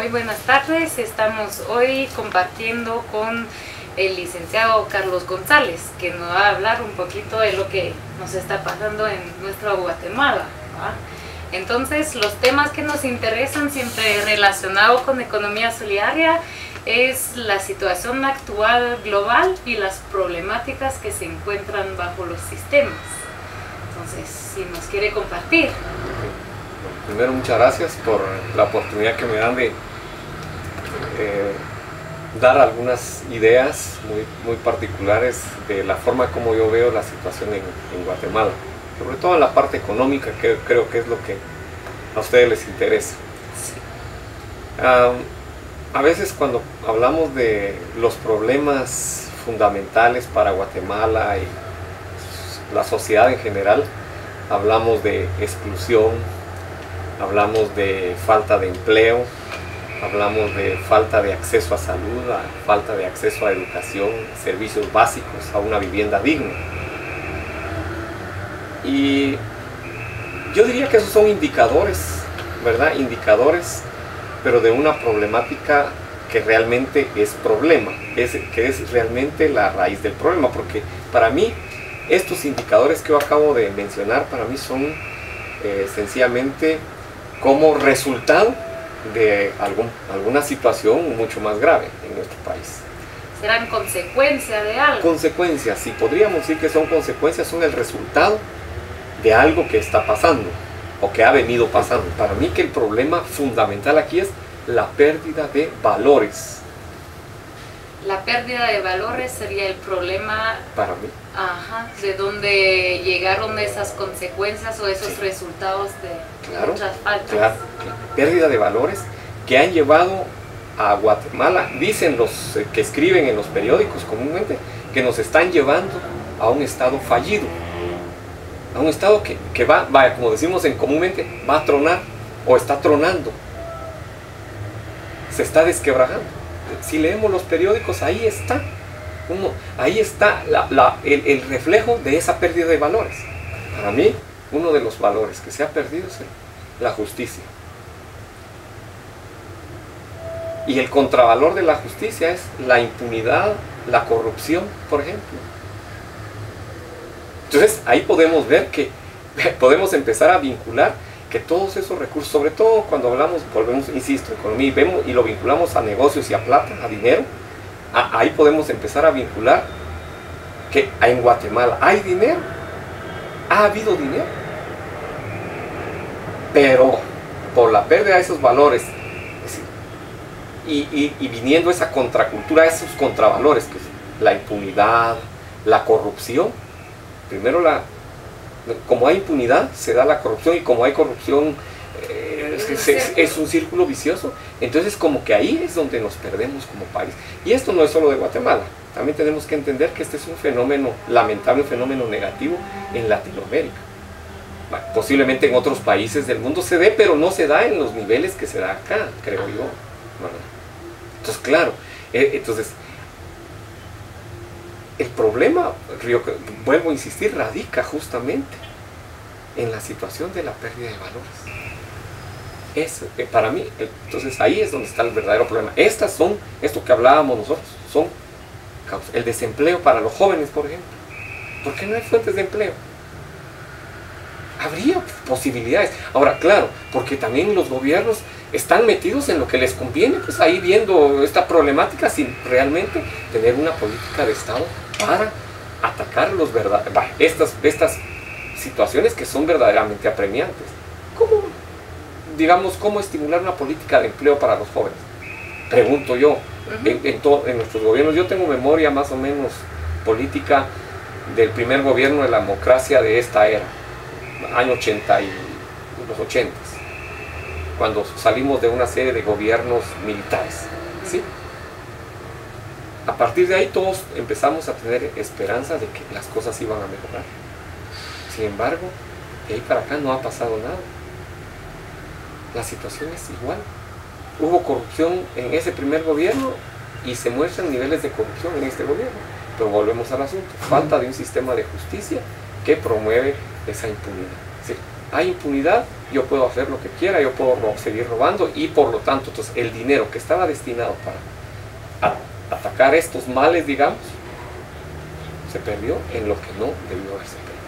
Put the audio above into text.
muy buenas tardes. Estamos hoy compartiendo con el licenciado Carlos González, que nos va a hablar un poquito de lo que nos está pasando en nuestra Guatemala, ¿va? Entonces, los temas que nos interesan, siempre relacionados con economía solidaria, es la situación actual global y las problemáticas que se encuentran bajo los sistemas. Entonces, si nos quiere compartir. Primero, muchas gracias por la oportunidad que me dan de dar algunas ideas muy particulares de la forma como yo veo la situación en Guatemala, sobre todo en la parte económica, que creo que es lo que a ustedes les interesa. Sí. A veces cuando hablamos de los problemas fundamentales para Guatemala y la sociedad en general, hablamos de exclusión, hablamos de falta de empleo, hablamos de falta de acceso a salud, falta de acceso a educación, servicios básicos, a una vivienda digna. Y yo diría que esos son indicadores, ¿verdad? Indicadores, pero de una problemática que realmente es problema, que es realmente la raíz del problema, porque para mí estos indicadores que yo acabo de mencionar, para mí son sencillamente como resultado de alguna situación mucho más grave en nuestro país. ¿Serán consecuencia de algo? Consecuencias, sí, podríamos decir que son consecuencias, son el resultado de algo que está pasando o que ha venido pasando. Para mí que el problema fundamental aquí es la pérdida de valores. La pérdida de valores sería el problema. Para mí. Ajá, de dónde llegaron esas consecuencias o esos resultados de muchas faltas. Claro, pérdida de valores que han llevado a Guatemala, dicen los que escriben en los periódicos comúnmente, que nos están llevando a un estado fallido, a un estado que va, como decimos comúnmente, va a tronar o está tronando, se está desquebrajando. Si leemos los periódicos, ahí está. Ahí está el reflejo de esa pérdida de valores. Para mí, uno de los valores que se ha perdido es la justicia. Y el contravalor de la justicia es la impunidad, la corrupción, por ejemplo. Entonces, ahí podemos ver que podemos empezar a vincular que todos esos recursos, sobre todo cuando hablamos, volvemos, insisto, economía, y lo vinculamos a negocios y a plata, a dinero, ahí podemos empezar a vincular que en Guatemala hay dinero, ha habido dinero, pero por la pérdida de esos valores y viniendo esa contracultura, esos contravalores, que es la impunidad, la corrupción, primero como hay impunidad, se da la corrupción, y como hay corrupción, es un círculo vicioso. Entonces, como que ahí es donde nos perdemos como país. Y esto no es solo de Guatemala. También tenemos que entender que este es un fenómeno lamentable, un fenómeno negativo en Latinoamérica. Posiblemente en otros países del mundo se dé, pero no se da en los niveles que se da acá, creo yo. Entonces, claro, el problema, vuelvo a insistir, radica justamente en la situación de la pérdida de valores. Para mí, entonces ahí es donde está el verdadero problema. Esto que hablábamos nosotros, son causas. El desempleo para los jóvenes, por ejemplo. ¿Por qué no hay fuentes de empleo? Habría posibilidades. Ahora, claro, porque también los gobiernos están metidos en lo que les conviene, pues ahí viendo esta problemática sin realmente tener una política de Estado para atacar estas situaciones que son verdaderamente apremiantes. ¿Cómo estimular una política de empleo para los jóvenes? Pregunto yo, en nuestros gobiernos. Yo tengo memoria más o menos política del primer gobierno de la democracia de esta era, año 80 y los 80, cuando salimos de una serie de gobiernos militares, ¿sí? A partir de ahí todos empezamos a tener esperanza de que las cosas iban a mejorar. Sin embargo, de ahí para acá no ha pasado nada. La situación es igual. Hubo corrupción en ese primer gobierno y se muestran niveles de corrupción en este gobierno. Pero volvemos al asunto. Falta de un sistema de justicia que promueve esa impunidad. ¿Sí? Hay impunidad yo puedo hacer lo que quiera, yo puedo seguir robando, y por lo tanto, entonces, el dinero que estaba destinado para atacar estos males, digamos, se perdió en lo que no debió haberse perdido.